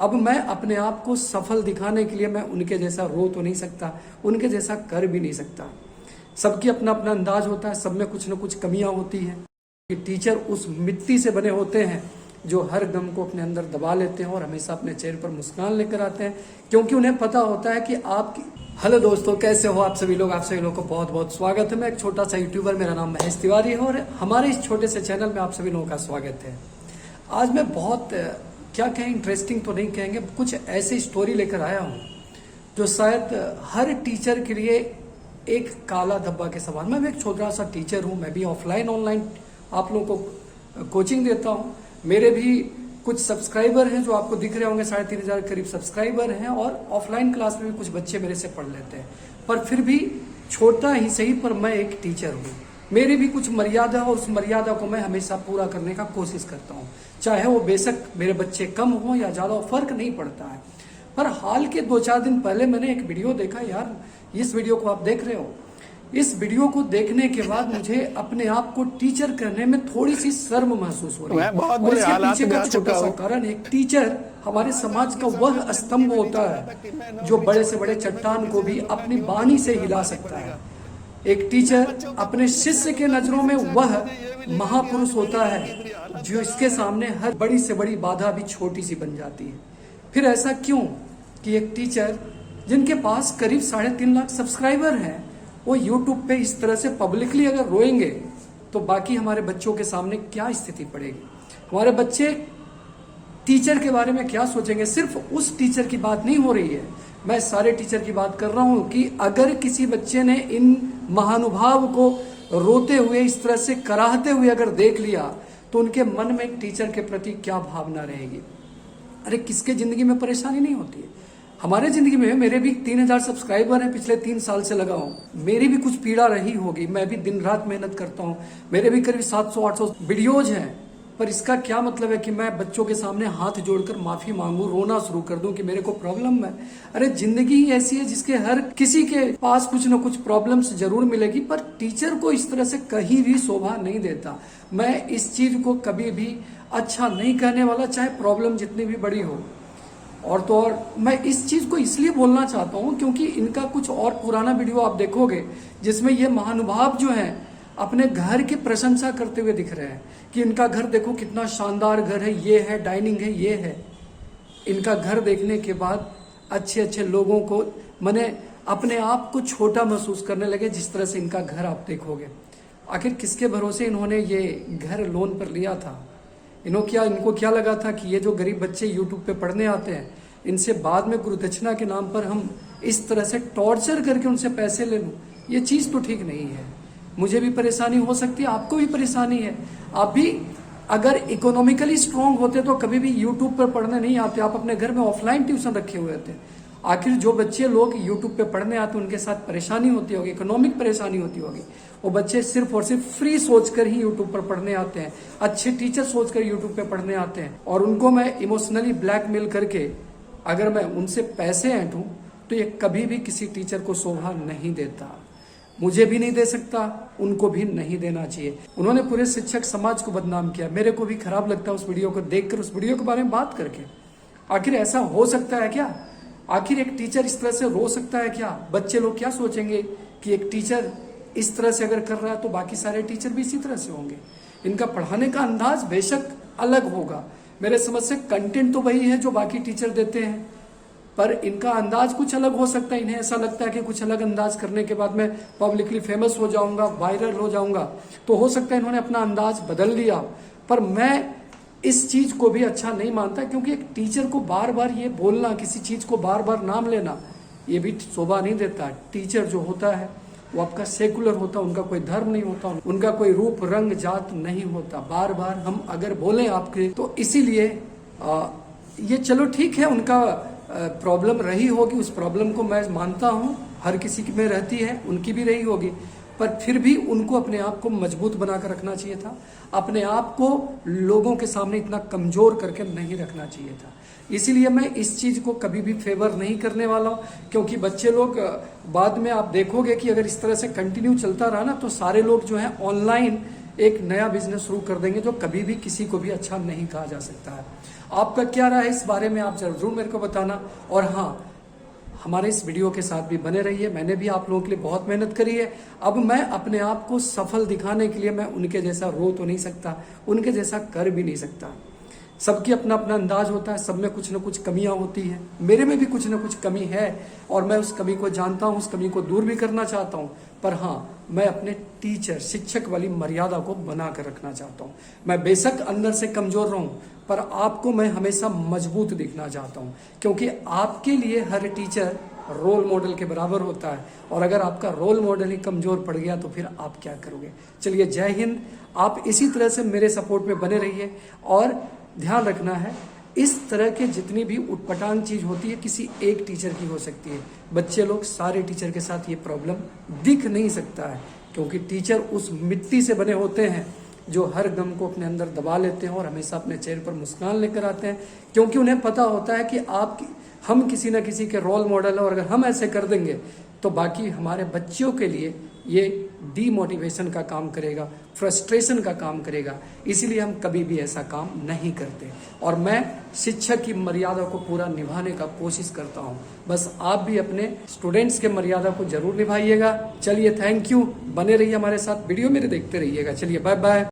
अब मैं अपने आप को सफल दिखाने के लिए मैं उनके जैसा रो तो नहीं सकता, उनके जैसा कर भी नहीं सकता। सबकी अपना अपना अंदाज होता है, सब में कुछ न कुछ कमियां होती हैं। कि टीचर उस मिट्टी से बने होते हैं जो हर गम को अपने अंदर दबा लेते हैं और हमेशा अपने चेहरे पर मुस्कान लेकर आते हैं, क्योंकि उन्हें पता होता है कि आपकी। हेलो दोस्तों, कैसे हो आप सभी लोग? आप सभी लोगों को बहुत बहुत स्वागत है। मैं एक छोटा सा यूट्यूबर, मेरा नाम महेश तिवारी है और हमारे इस छोटे से चैनल में आप सभी लोगों का स्वागत है। आज मैं बहुत क्या कहें, इंटरेस्टिंग तो नहीं कहेंगे, कुछ ऐसी स्टोरी लेकर आया हूँ जो शायद हर टीचर के लिए एक काला धब्बा के समान। मैं भी एक छोटा सा टीचर हूँ, मैं भी ऑफलाइन ऑनलाइन आप लोगों को कोचिंग देता हूँ। मेरे भी कुछ सब्सक्राइबर हैं जो आपको दिख रहे होंगे, 3,500 करीब सब्सक्राइबर हैं और ऑफलाइन क्लास में भी कुछ बच्चे मेरे से पढ़ लेते हैं। पर फिर भी छोटा ही सही, पर मैं एक टीचर हूँ, मेरी भी कुछ मर्यादा है और उस मर्यादा को मैं हमेशा पूरा करने का कोशिश करता हूँ। चाहे वो बेशक मेरे बच्चे कम हो या ज्यादा, फर्क नहीं पड़ता है। पर हाल के 2-4 दिन पहले मैंने एक वीडियो देखा, यार इस वीडियो को आप देख रहे हो, इस वीडियो को देखने के बाद मुझे अपने आप को टीचर करने में थोड़ी सी शर्म महसूस हो रही है। और इसके पीछे का छोटा सा कारण, एक टीचर हमारे समाज का वह स्तंभ होता है जो बड़े से बड़े चट्टान को भी अपनी वाणी से हिला सकता है। एक टीचर अपने शिष्य के नजरों में वह महापुरुष होता है जो इसके सामने हर बड़ी से बड़ी बाधा भी छोटी सी बन जाती है। फिर ऐसा क्यों कि एक टीचर जिनके पास करीब 3.5 लाख सब्सक्राइबर हैं, वो यूट्यूब पे इस तरह से पब्लिकली अगर रोएंगे तो बाकी हमारे बच्चों के सामने क्या स्थिति पड़ेगी? हमारे बच्चे टीचर के बारे में क्या सोचेंगे? सिर्फ उस टीचर की बात नहीं हो रही है, मैं सारे टीचर की बात कर रहा हूं कि अगर किसी बच्चे ने इन महानुभाव को रोते हुए, इस तरह से कराहते हुए अगर देख लिया तो उनके मन में टीचर के प्रति क्या भावना रहेगी? अरे किसके जिंदगी में परेशानी नहीं होती है? हमारे जिंदगी में, मेरे भी 3,000 सब्सक्राइबर हैं, पिछले 3 साल से लगा हूं, मेरी भी कुछ पीड़ा रही होगी, मैं भी दिन रात मेहनत करता हूं, मेरे भी करीब 700-800 वीडियोज हैं। पर इसका क्या मतलब है कि मैं बच्चों के सामने हाथ जोड़कर माफी मांगू, रोना शुरू कर दूं कि मेरे को प्रॉब्लम है? अरे जिंदगी ही ऐसी है जिसके हर किसी के पास कुछ न कुछ प्रॉब्लम्स जरूर मिलेगी, पर टीचर को इस तरह से कहीं भी शोभा नहीं देता। मैं इस चीज को कभी भी अच्छा नहीं कहने वाला, चाहे प्रॉब्लम जितनी भी बड़ी हो। और तो और मैं इस चीज को इसलिए बोलना चाहता हूं क्योंकि इनका कुछ और पुराना वीडियो आप देखोगे जिसमें ये महानुभाव जो हैं अपने घर की प्रशंसा करते हुए दिख रहे हैं कि इनका घर देखो कितना शानदार घर है, ये है, डाइनिंग है, ये है। इनका घर देखने के बाद अच्छे अच्छे लोगों को मैंने अपने आप को छोटा महसूस करने लगे जिस तरह से इनका घर आप देखोगे। आखिर किसके भरोसे इन्होंने ये घर लोन पर लिया था? इनको क्या लगा था कि ये जो गरीब बच्चे यूट्यूब पे पढ़ने आते हैं, इनसे बाद में गुरुदक्षिणा के नाम पर हम इस तरह से टॉर्चर करके उनसे पैसे ले लूं? ये चीज तो ठीक नहीं है। मुझे भी परेशानी हो सकती है, आपको भी परेशानी है। आप भी अगर इकोनॉमिकली स्ट्रांग होते तो कभी भी यूट्यूब पर पढ़ने नहीं आते, आप अपने घर में ऑफलाइन ट्यूशन रखे हुए थे। आखिर जो बच्चे लोग यूट्यूब पे पढ़ने आते उनके साथ परेशानी होती होगी, इकोनॉमिक परेशानी होती होगी। वो बच्चे सिर्फ और सिर्फ फ्री सोचकर ही यूट्यूब पर पढ़ने आते हैं, अच्छे टीचर सोचकर यूट्यूब पे पढ़ने आते हैं, और उनको मैं इमोशनली ब्लैकमेल करके अगर मैं उनसे पैसे ऐंठूं तो ये कभी भी किसी टीचर को शोभा नहीं देता। मुझे भी नहीं दे सकता, उनको भी नहीं देना चाहिए। उन्होंने पूरे शिक्षक समाज को बदनाम किया। मेरे को भी खराब लगता है उस वीडियो को देखकर, उस वीडियो के बारे में बात करके। आखिर ऐसा हो सकता है क्या? आखिर एक टीचर इस तरह से रो सकता है क्या? बच्चे लोग क्या सोचेंगे कि एक टीचर इस तरह से अगर कर रहा है तो बाकी सारे टीचर भी इसी तरह से होंगे। इनका पढ़ाने का अंदाज बेशक अलग होगा, मेरे समझ से कंटेंट तो वही है जो बाकी टीचर देते हैं, पर इनका अंदाज कुछ अलग हो सकता है। इन्हें ऐसा लगता है कि कुछ अलग अंदाज करने के बाद मैं पब्लिकली फेमस हो जाऊंगा, वायरल हो जाऊंगा, तो हो सकता है इन्होंने अपना अंदाज बदल लिया। पर मैं इस चीज को भी अच्छा नहीं मानता, क्योंकि एक टीचर को बार बार ये बोलना, किसी चीज को बार बार नाम लेना, ये भी शोभा नहीं देता। टीचर जो होता है वो आपका सेकुलर होता, उनका कोई धर्म नहीं होता, उनका कोई रूप रंग जात नहीं होता। बार बार हम अगर बोलें आपके, तो इसीलिए ये चलो ठीक है, उनका प्रॉब्लम रही होगी, उस प्रॉब्लम को मैं मानता हूँ, हर किसी में रहती है, उनकी भी रही होगी, पर फिर भी उनको अपने आप को मजबूत बनाकर रखना चाहिए था। अपने आप को लोगों के सामने इतना कमजोर करके नहीं रखना चाहिए था। इसीलिए मैं इस चीज को कभी भी फेवर नहीं करने वाला हूं, क्योंकि बच्चे लोग बाद में आप देखोगे कि अगर इस तरह से कंटिन्यू चलता रहा ना, तो सारे लोग जो है ऑनलाइन एक नया बिजनेस शुरू कर देंगे जो कभी भी किसी को भी अच्छा नहीं कहा जा सकता है। आपका क्या राय है इस बारे में, आप जरूर मेरे को बताना। और हाँ, हमारे इस वीडियो के साथ भी बने रहिए। मैंने भी आप लोगों के लिए बहुत मेहनत करी है। अब मैं अपने आप को सफल दिखाने के लिए मैं उनके जैसा रो तो नहीं सकता, उनके जैसा कर भी नहीं सकता। सबकी अपना अपना अंदाज होता है, सब में कुछ ना कुछ कमियां होती हैं। मेरे में भी कुछ ना कुछ कमी है और मैं उस कमी को जानता हूं, उस कमी को दूर भी करना चाहता हूं। पर हाँ, मैं अपने टीचर शिक्षक वाली मर्यादा को बना कर रखना चाहता हूं। मैं बेशक अंदर से कमजोर रहूं, पर आपको मैं हमेशा मजबूत दिखना चाहता हूं, क्योंकि आपके लिए हर टीचर रोल मॉडल के बराबर होता है। और अगर आपका रोल मॉडल ही कमजोर पड़ गया तो फिर आप क्या करोगे। चलिए, जय हिंद। आप इसी तरह से मेरे सपोर्ट में बने रहिए। और ध्यान रखना है, इस तरह के जितनी भी उटपटांग चीज होती है किसी एक टीचर की हो सकती है। बच्चे लोग सारे टीचर के साथ ये प्रॉब्लम दिख नहीं सकता है, क्योंकि टीचर उस मिट्टी से बने होते हैं जो हर गम को अपने अंदर दबा लेते हैं और हमेशा अपने चेहरे पर मुस्कान लेकर आते हैं, क्योंकि उन्हें पता होता है कि हम किसी न किसी के रोल मॉडल है और अगर हम ऐसे कर देंगे तो बाकी हमारे बच्चों के लिए ये डीमोटिवेशन का काम करेगा, फ्रस्ट्रेशन का काम करेगा। इसीलिए हम कभी भी ऐसा काम नहीं करते। और मैं शिक्षक की मर्यादा को पूरा निभाने का कोशिश करता हूं। बस आप भी अपने स्टूडेंट्स के मर्यादा को जरूर निभाइएगा। चलिए, थैंक यू। बने रहिए हमारे साथ, वीडियो मेरे देखते रहिएगा। चलिए, बाय बाय।